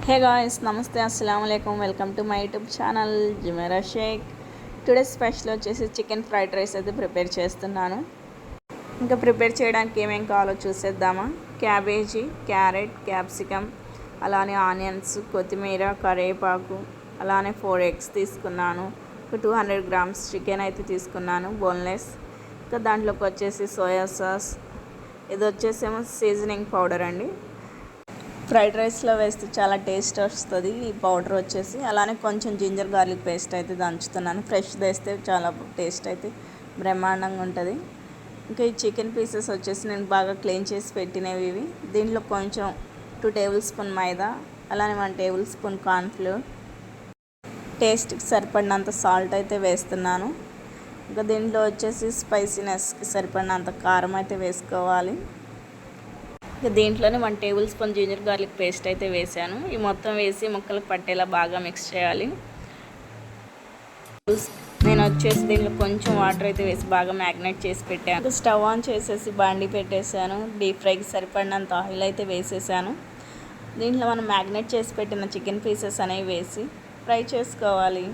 Hey guys, నమస్తే, అస్సలం అయికం. Welcome to my YouTube channel Jumera Sheikh. Today special వచ్చేసి చికెన్ ఫ్రైడ్ రైస్ అయితే ప్రిపేర్ చేస్తున్నాను. ఇంకా ప్రిపేర్ చేయడానికి ఏమేమి కావాలో చూసేద్దామా. క్యాబేజీ, క్యారెట్, క్యాప్సికమ్, అలానే ఆనియన్స్, కొత్తిమీర, కరివేపాకు, అలానే 4 ఎగ్స్ తీసుకున్నాను. ఒక 200 గ్రామ్స్ చికెన్ అయితే తీసుకున్నాను, బోన్లెస్. ఇంకా దాంట్లోకి వచ్చేసి సోయా సాస్, ఇది వచ్చేసేమో సీజనింగ్ పౌడర్ అండి. ఫ్రైడ్ రైస్లో వేస్తే చాలా టేస్ట్ వస్తుంది ఈ పౌడర్ వచ్చేసి. అలానే కొంచెం జింజర్ గార్లిక్ పేస్ట్ అయితే దంచుతున్నాను. ఫ్రెష్ వేస్తే చాలా టేస్ట్ అయితే బ్రహ్మాండంగా ఉంటుంది. ఇంకా ఈ చికెన్ పీసెస్ వచ్చేసి నేను బాగా క్లీన్ చేసి పెట్టినవి ఇవి. దీంట్లో కొంచెం 2 టేబుల్ స్పూన్ మైదా, అలానే 1 టేబుల్ స్పూన్ కార్న్ఫ్లోర్, టేస్ట్కి సరిపడినంత సాల్ట్ అయితే వేస్తున్నాను. ఇంకా దీంట్లో వచ్చేసి స్పైసీనెస్కి సరిపడినంత కారం అయితే వేసుకోవాలి. ఇక దీంట్లోనే 1 tablespoon ginger garlic paste అయితే వేసాను. ఈ మొత్తం వేసి ముక్కలకు పట్టేలా బాగా మిక్స్ చేయాలి. నేను వచ్చేసి దీంట్లో కొంచెం వాటర్ అయితే వేసి బాగా మ్యాగ్నేట్ చేసి పెట్టాను. స్టవ్ ఆన్ చేసేసి బాండి పెట్టేశాను. డీప్ ఫ్రైకి సరిపడినంత ఆయిల్ అయితే వేసేసాను. దీంట్లో మనం మ్యాగ్నేట్ చేసి పెట్టిన చికెన్ పీసెస్ అనేవి వేసి ఫ్రై చేసుకోవాలి.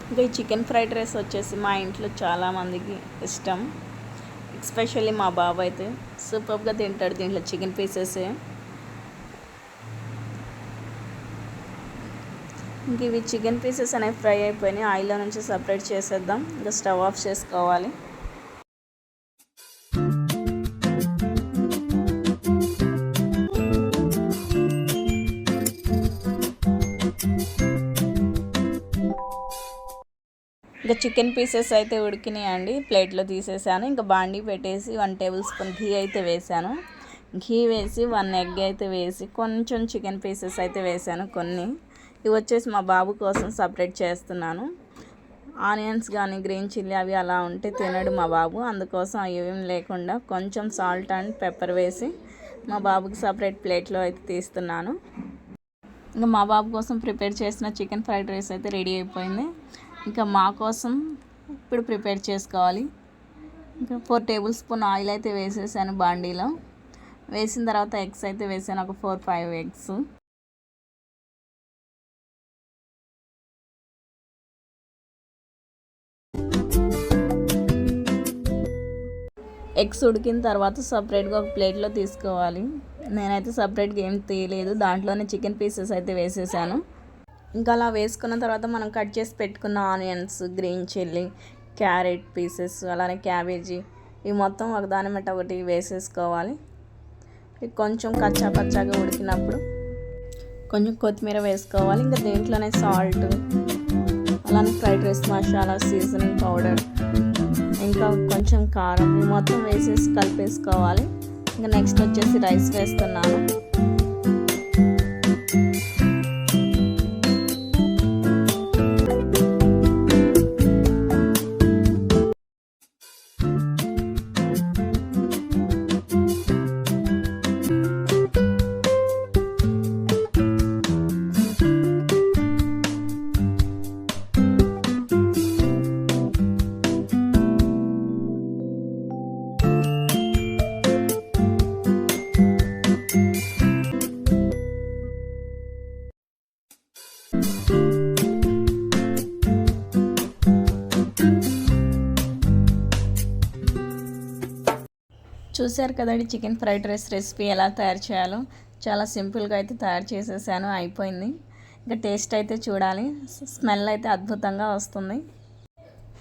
ఇంకా ఈ చికెన్ ఫ్రైడ్ రైస్ వచ్చేసి మా ఇంట్లో చాలామందికి ఇష్టం. ఎస్పెషల్లీ మా బాబు అయితే సూపర్గా తింటాడు దీంట్లో చికెన్ పీసెస్. ఇంక ఇవి చికెన్ పీసెస్ అనేవి ఫ్రై అయిపోయినాయి. ఆయిల్లో నుంచి సపరేట్ చేసేద్దాం. ఇంకా స్టవ్ ఆఫ్ చేసుకోవాలి. ఇంకా చికెన్ పీసెస్ అయితే ఉడికినాయండి. ప్లేట్లో తీసేసాను. ఇంకా బాండీ పెట్టేసి 1 టేబుల్ స్పూన్ ఘీ అయితే వేసాను. ఘీ వేసి 1 ఎగ్ అయితే వేసి కొంచెం చికెన్ పీసెస్ అయితే వేసాను కొన్ని. ఇవి వచ్చేసి మా బాబు కోసం సపరేట్ చేస్తున్నాను. ఆనియన్స్ కానీ గ్రీన్ చిల్లీ అవి అలా ఉంటే తినడు మా బాబు. అందుకోసం ఏం లేకుండా కొంచెం సాల్ట్ అండ్ పెప్పర్ వేసి మా బాబుకి సపరేట్ ప్లేట్లో అయితే తీస్తున్నాను. ఇంకా మా బాబు కోసం ప్రిపేర్ చేసిన చికెన్ ఫ్రైడ్ రైస్ అయితే రెడీ అయిపోయింది. ఇంకా మా కోసం ఇప్పుడు ప్రిపేర్ చేసుకోవాలి. ఇంకా 4 టేబుల్ స్పూన్ ఆయిల్ అయితే వేసేసాను బాండీలో. వేసిన తర్వాత ఎగ్స్ అయితే వేసాను, ఒక 4-5 ఎగ్స్. ఎగ్స్ ఉడికిన తర్వాత సపరేట్గా ఒక ప్లేట్లో తీసుకోవాలి. నేనైతే సపరేట్గా ఏం తీయలేదు, దాంట్లోనే చికెన్ పీసెస్ అయితే వేసేసాను. ఇంకా అలా వేసుకున్న తర్వాత మనం కట్ చేసి పెట్టుకున్న onions, green chilli, carrot pieces, అలానే క్యాబేజీ ఇవి మొత్తం ఒకదాని వెంట ఒకటి వేసేసుకోవాలి. కొంచెం కచ్చా పచ్చాగా ఉడికినప్పుడు కొంచెం కొత్తిమీర వేసుకోవాలి. ఇంకా దీంట్లోనే సాల్ట్, అలానే fried rice masala, seasoning powder, ఇంకా కొంచెం కారం మొత్తం వేసేసి కలిపేసుకోవాలి. ఇంకా నెక్స్ట్ వచ్చేసి రైస్ వేస్తున్నాను. చూశారు కదండి చికెన్ ఫ్రైడ్ రైస్ రెసిపీ ఎలా తయారు చేయాలో. చాలా సింపుల్గా అయితే తయారు చేసేసాను, అయిపోయింది. ఇంకా టేస్ట్ అయితే చూడాలి. స్మెల్ అయితే అద్భుతంగా వస్తుంది.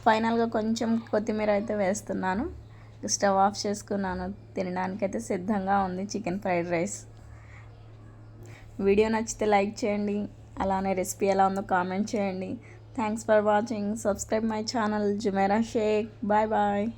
ఫైనల్గా కొంచెం కొత్తిమీర అయితే వేస్తున్నాను. స్టవ్ ఆఫ్ చేసుకున్నాను. తినడానికైతే సిద్ధంగా ఉంది చికెన్ ఫ్రైడ్ రైస్. వీడియో నచ్చితే లైక్ చేయండి, అలానే రెసిపీ ఎలా ఉందో కామెంట్ చేయండి. Thanks for watching. Subscribe my channel Jumera Shaikh. Bye bye.